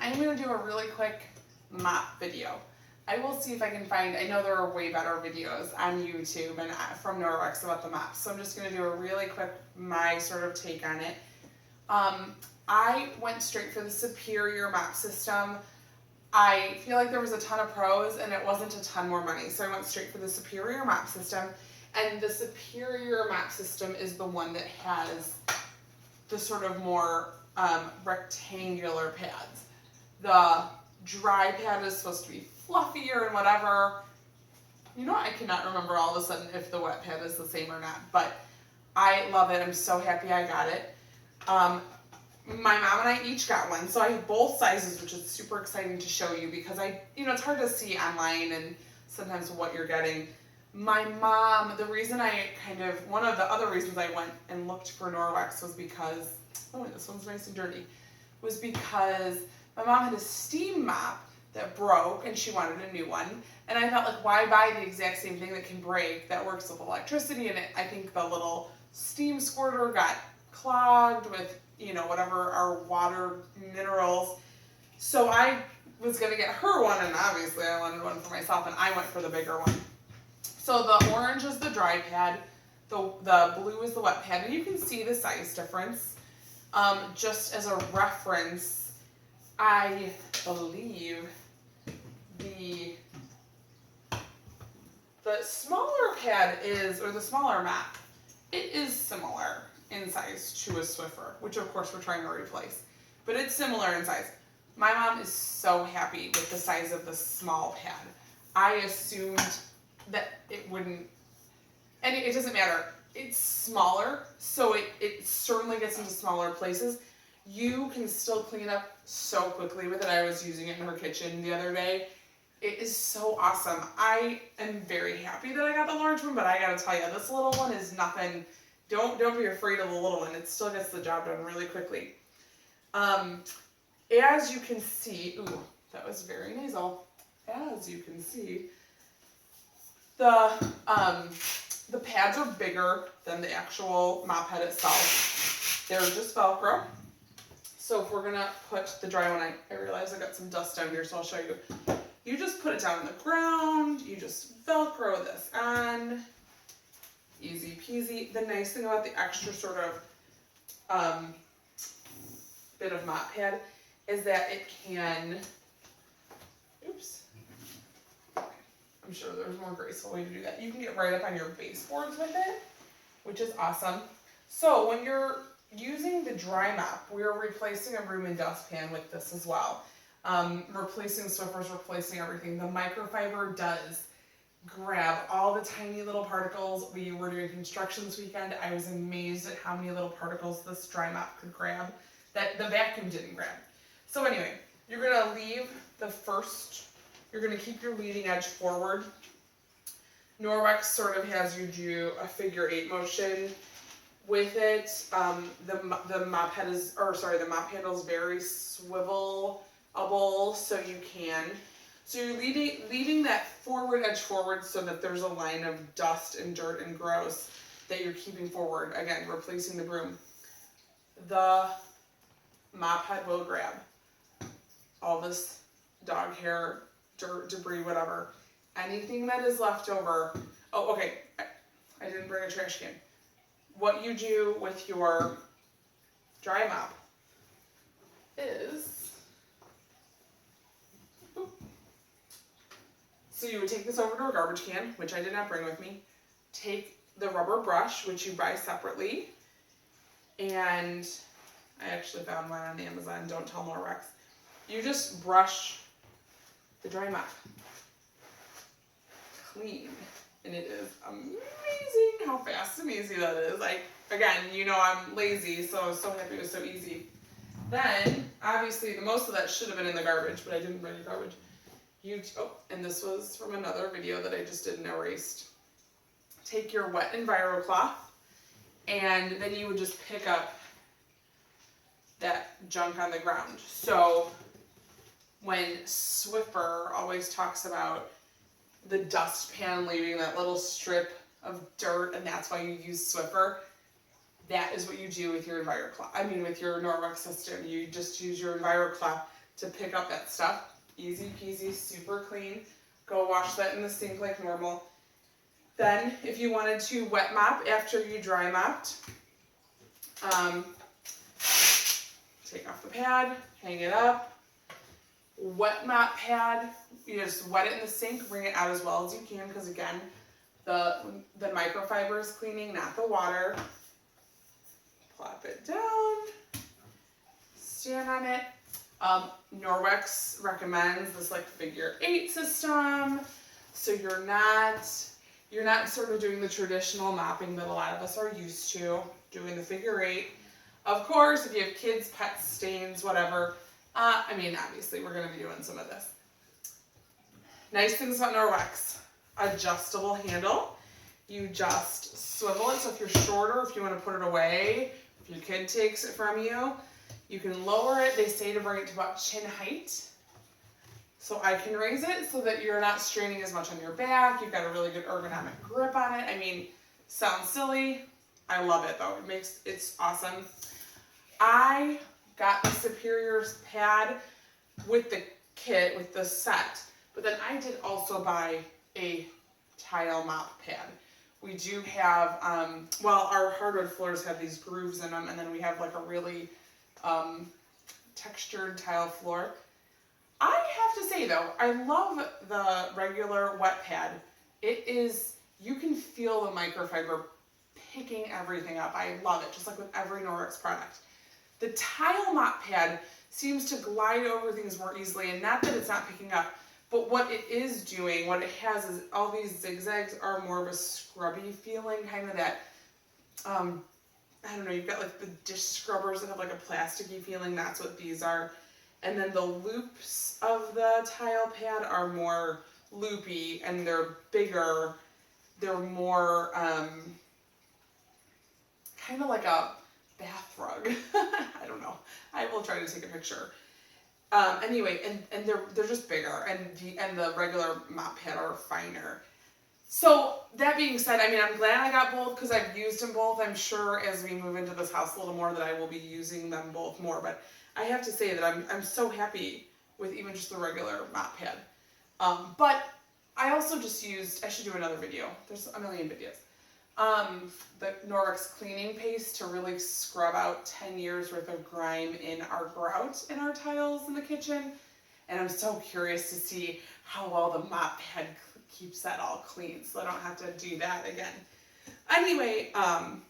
I'm going to do a really quick mop video. I will see if I can find, I know there are way better videos on YouTube and from Norwex about the mops, so I'm just going to do a really quick, my sort of take on it. I went straight for the Superior mop system. I feel like there was a ton of pros and it wasn't a ton more money, so I went straight for the Superior mop system. And the Superior mop system is the one that has the sort of more rectangular pads. The dry pad is supposed to be fluffier and whatever. You know, I cannot remember all of a sudden if the wet pad is the same or not, but I love it. I'm so happy I got it. My mom and I each got one, so I have both sizes, which is super exciting to show you because it's hard to see online and sometimes what you're getting. My mom, one of the other reasons I went and looked for Norwex was because, oh, this one's nice and dirty, was because my mom had a steam mop that broke and she wanted a new one. And I thought, like, why buy the exact same thing that can break, that works with electricity in it? I think the little steam squirter got clogged with, whatever our water minerals. So I was going to get her one, and obviously I wanted one for myself, and I went for the bigger one. So the orange is the dry pad, the blue is the wet pad, and you can see the size difference. Just as a reference, I believe the smaller pad the smaller map, it is similar in size to a Swiffer, which of course we're trying to replace, but it's similar in size. My mom is so happy with the size of the small pad. I assumed that it wouldn't, and it doesn't matter. It's smaller, so it certainly gets into smaller places. You can still clean up so quickly with it. I was using it in her kitchen the other day. It is so awesome. I am very happy that I got the large one, but I gotta tell you, this little one is nothing. Don't be afraid of the little one. It still gets the job done really quickly. As you can see, ooh, that was very nasal. As you can see, the pads are bigger than the actual mop head itself. They're just Velcro. So if we're gonna put the dry one, I realize I got some dust down here, so I'll show you. You just put it down on the ground, you just Velcro this on, easy peasy. The nice thing about the extra sort of bit of mop pad is that it can, oops, I'm sure there's a more graceful way to do that. You can get right up on your baseboards with it, which is awesome. So when you're using the dry mop, we're replacing a room and dustpan with this as well. Replacing Swiffers, replacing everything. The microfiber does grab all the tiny little particles. We were doing construction this weekend. I was amazed at how many little particles this dry mop could grab that the vacuum didn't grab. So anyway, you're gonna you're gonna keep your leading edge forward. Norwex sort of has you do a figure 8 motion with it. The mop handle is very swivelable, so you can. So you're leading that forward edge forward so that there's a line of dust and dirt and gross that you're keeping forward. Again, replacing the broom. The mop head will grab all this dog hair, dirt, debris, whatever. Anything that is left over. Oh, okay. I didn't bring a trash can. What you do with your dry mop is, so you would take this over to a garbage can, which I did not bring with me. Take the rubber brush, which you buy separately, and I actually found one on Amazon. Don't tell Norwex. You just brush the dry mop clean, and it is amazing how fast and easy that is. Again, I'm lazy, so I was so happy it was so easy. Then, obviously, the most of that should have been in the garbage, but I didn't bring the garbage. And this was from another video that I just did and erased. Take your wet Enviro cloth, and then you would just pick up that junk on the ground. So when Swiffer always talks about the dustpan leaving that little strip of dirt, and that's why you use Swiffer, that is what you do with your Enviro cloth. With your Norwex system. You just use your Enviro cloth to pick up that stuff. Easy peasy, super clean. Go wash that in the sink like normal. Then, if you wanted to wet mop after you dry mopped, take off the pad, hang it up. Wet mop pad, you just wet it in the sink, bring it out as well as you can, because again, the microfiber is cleaning, not the water. Plop it down, stand on it. Norwex recommends this like figure 8 system, so you're not sort of doing the traditional mopping that a lot of us are used to, doing the figure 8. Of course, if you have kids, pets, stains, whatever, I mean, obviously we're going to be doing some of this. Nice things about Norwex: adjustable handle. You just swivel it, so if you're shorter, if you want to put it away, if your kid takes it from you, you can lower it. They say to bring it to about chin height. So I can raise it so that you're not straining as much on your back. You've got a really good ergonomic grip on it. I mean, sounds silly. I love it though. It's awesome. I got the Superior's pad with the kit, with the set, but then I did also buy a tile mop pad. We do have, well, our hardwood floors have these grooves in them, and then we have like a really textured tile floor. I have to say though, I love the regular wet pad. It is, you can feel the microfiber picking everything up. I love it, just like with every Norwex product. The tile mop pad seems to glide over things more easily, and not that it's not picking up, but what it is doing, what it has is all these zigzags are more of a scrubby feeling, kind of that, I don't know, you've got like the dish scrubbers that have like a plasticky feeling, that's what these are. And then the loops of the tile pad are more loopy, and they're bigger. They're more kind of like a bath rug. I don't know. I will try to take a picture. Anyway, and they're just bigger, and the regular mop pad are finer. So that being said, I mean, I'm glad I got both because I've used them both. I'm sure as we move into this house a little more that I will be using them both more. But I have to say that I'm so happy with even just the regular mop pad. But I also just used, I should do another video. There's a million videos. The Norwex cleaning paste to really scrub out 10 years worth of grime in our grout in our tiles in the kitchen. And I'm so curious to see how well the mop pad keeps that all clean, so I don't have to do that again. Anyway, I'm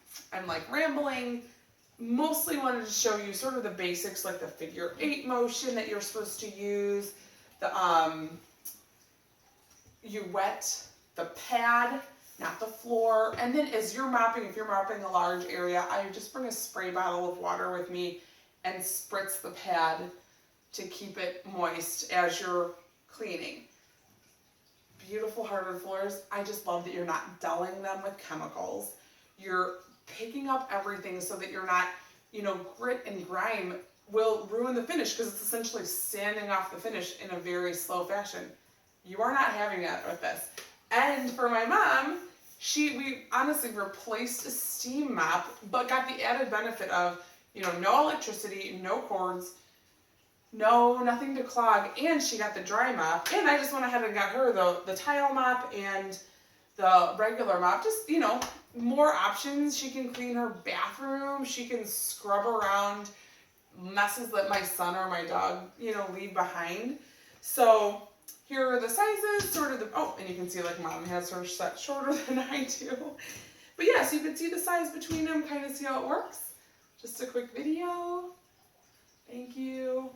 like rambling. Mostly wanted to show you sort of the basics, like the figure 8 motion that you're supposed to use. You wet the pad, not the floor. And then as you're mopping, if you're mopping a large area, I just bring a spray bottle of water with me and spritz the pad to keep it moist as you're cleaning. Beautiful hardwood floors. I just love that you're not dulling them with chemicals. You're picking up everything so that you're not, grit and grime will ruin the finish because it's essentially sanding off the finish in a very slow fashion. You are not having that with this. And for my mom, we honestly replaced a steam mop, but got the added benefit of, no electricity, no cords, nothing to clog, and she got the dry mop. And I just went ahead and got her the tile mop and the regular mop, just, more options. She can clean her bathroom, she can scrub around messes that my son or my dog, leave behind. So here are the sizes, and you can see like mom has her set shorter than I do. But yeah, so you can see the size between them, kind of see how it works. Just a quick video. Thank you.